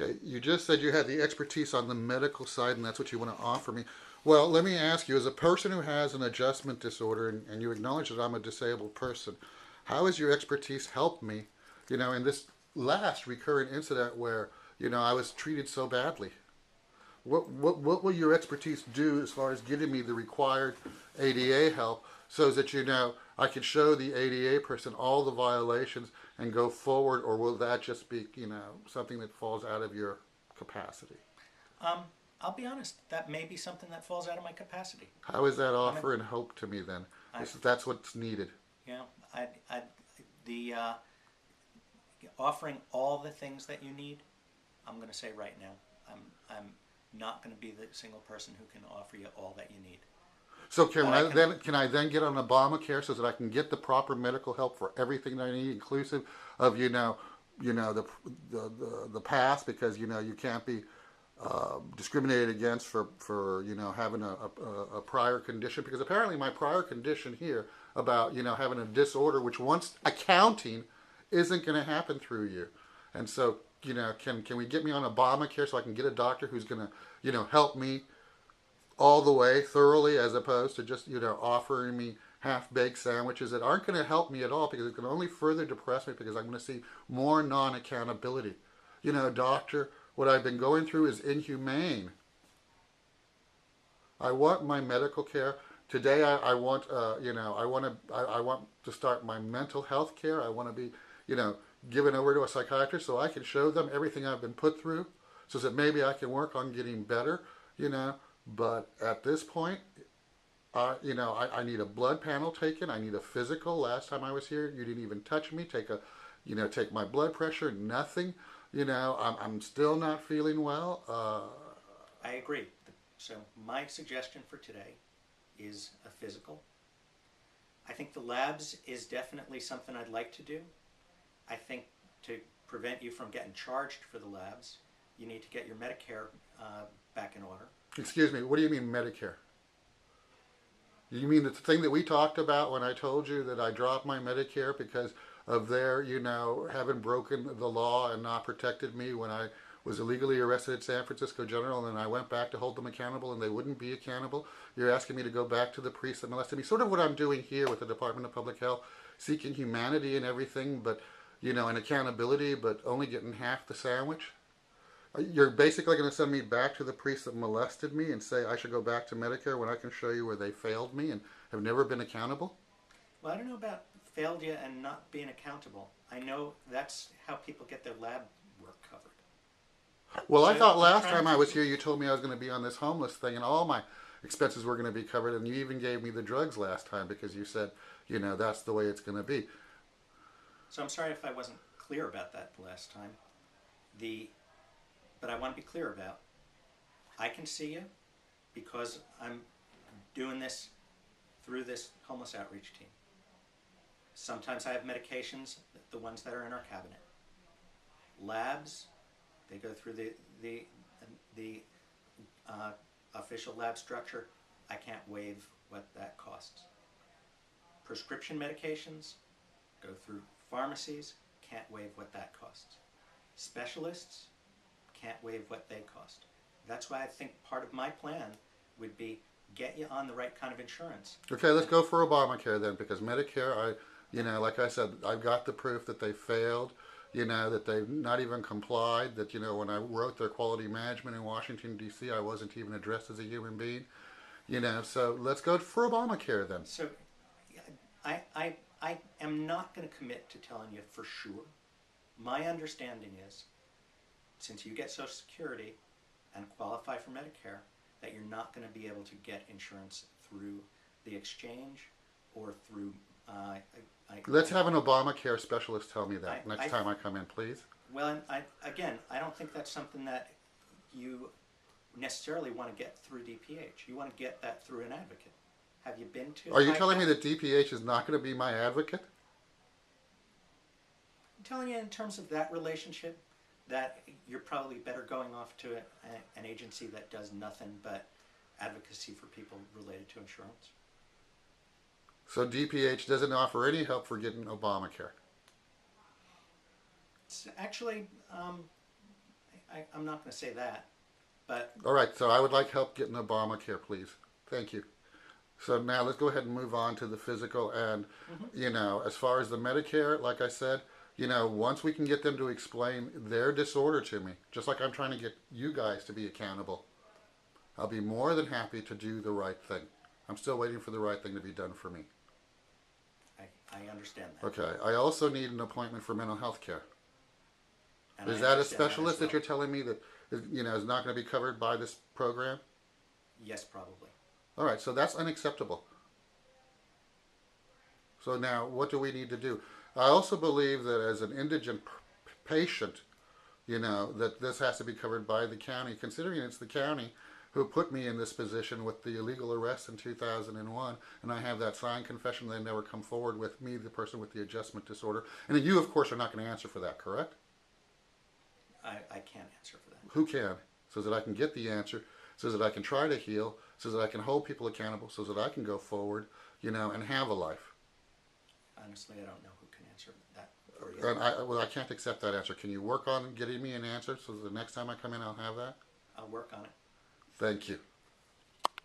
Okay, you just said you had the expertise on the medical side and that's what you want to offer me. Well, let me ask you, as a person who has an adjustment disorder and you acknowledge that I'm a disabled person, how has your expertise helped me, in this last recurrent incident where, I was treated so badly? What will your expertise do as far as getting me the required ADA help so that I can show the ADA person all the violations and go forward, or will that just be something that falls out of your capacity? Um, I'll be honest, that may be something that falls out of my capacity. How is that I mean, offer and hope to me then? I, This, that's what's needed. you know, I the offering all the things that you need. I'm going to say right now, I'm not going to be the single person who can offer you all that you need. So But I can. can I then get on Obamacare so that I can get the proper medical help for everything that I need, inclusive of the past, because you can't be discriminated against for having a prior condition, because apparently my prior condition here about having a disorder which once accounting isn't going to happen through you, and so can we get me on Obamacare so I can get a doctor who's going to help me all the way thoroughly, as opposed to just offering me half-baked sandwiches that aren't going to help me at all, because it can only further depress me, because I'm going to see more non-accountability. Doctor, what I've been going through is inhumane. I want my medical care today. I want I want to start my mental health care. I want to be given over to a psychiatrist so I can show them everything I've been put through, so that maybe I can work on getting better. you know but at this point, I need a blood panel taken. I need a physical. Last time I was here, you didn't even touch me. Take my blood pressure. Nothing. I'm still not feeling well. I agree. So my suggestion for today is a physical. I think the labs is definitely something I'd like to do. I think to prevent you from getting charged for the labs, you need to get your Medicare back in order. Excuse me. What do you mean Medicare? You mean the thing that we talked about when I told you that I dropped my Medicare because of their, having broken the law and not protected me when I was illegally arrested at San Francisco General, and then I went back to hold them accountable and they wouldn't be accountable? You're asking me to go back to the priest that molested me. Sort of what I'm doing here with the Department of Public Health, seeking humanity and everything, but, and accountability, but only getting half the sandwich. You're basically going to send me back to the priest that molested me and say I should go back to Medicare when I can show you where they failed me and have never been accountable? Well, I don't know about failed you and not being accountable. I know that's how people get their lab work covered. Well, I So thought I'm last trying time I to. was here you told me I was going to be on this homeless thing and all my expenses were going to be covered, and you even gave me the drugs last time because you said, that's the way it's going to be. So I'm sorry if I wasn't clear about that last time. But I want to be clear about. I can see you because I'm doing this through this homeless outreach team. Sometimes I have medications, the ones that are in our cabinet. Labs, they go through the official lab structure. I can't waive what that costs. Prescription medications go through pharmacies. Can't waive what that costs. Specialists can't waive what they cost. That's why I think part of my plan would be get you on the right kind of insurance. Okay, let's go for Obamacare then, because Medicare, like I said, I've got the proof that they failed, that they've not even complied, that, when I wrote their quality management in Washington, D.C., I wasn't even addressed as a human being, so let's go for Obamacare then. So I am not going to commit to telling you for sure. My understanding is, since you get Social Security and qualify for Medicare, that you're not going to be able to get insurance through the exchange or through. Let's have an Obamacare specialist tell me that next time I come in, please. Well, and I don't think that's something that you necessarily want to get through DPH. You want to get that through an advocate. Have you been to? Are you telling me that DPH is not going to be my advocate? I'm telling you in terms of that relationship, that you're probably better going off to an agency that does nothing but advocacy for people related to insurance. So DPH doesn't offer any help for getting Obamacare? It's actually, I'm not going to say that, but All right, so I would like help getting Obamacare, please. Thank you. So now let's go ahead and move on to the physical. And, as far as the Medicare, like I said, once we can get them to explain their disorder to me, just like I'm trying to get you guys to be accountable, I'll be more than happy to do the right thing. I'm still waiting for the right thing to be done for me. I understand that. Okay, I also need an appointment for mental health care. And Is I that a understand specialist as that you're telling me that is not going to be covered by this program? Yes, probably. All right, so that's unacceptable. So now, what do we need to do? I also believe that as an indigent patient, that this has to be covered by the county, considering it's the county who put me in this position with the illegal arrest in 2001, and I have that signed confession they never come forward with me, the person with the adjustment disorder. And then you, of course, are not going to answer for that, correct? I can't answer for that. Who can? So that I can get the answer, so that I can try to heal, so that I can hold people accountable, so that I can go forward, and have a life. Honestly, I don't know who can answer that for you. And I can't accept that answer. Can you work on getting me an answer so that the next time I come in I'll have that? I'll work on it. Thank you.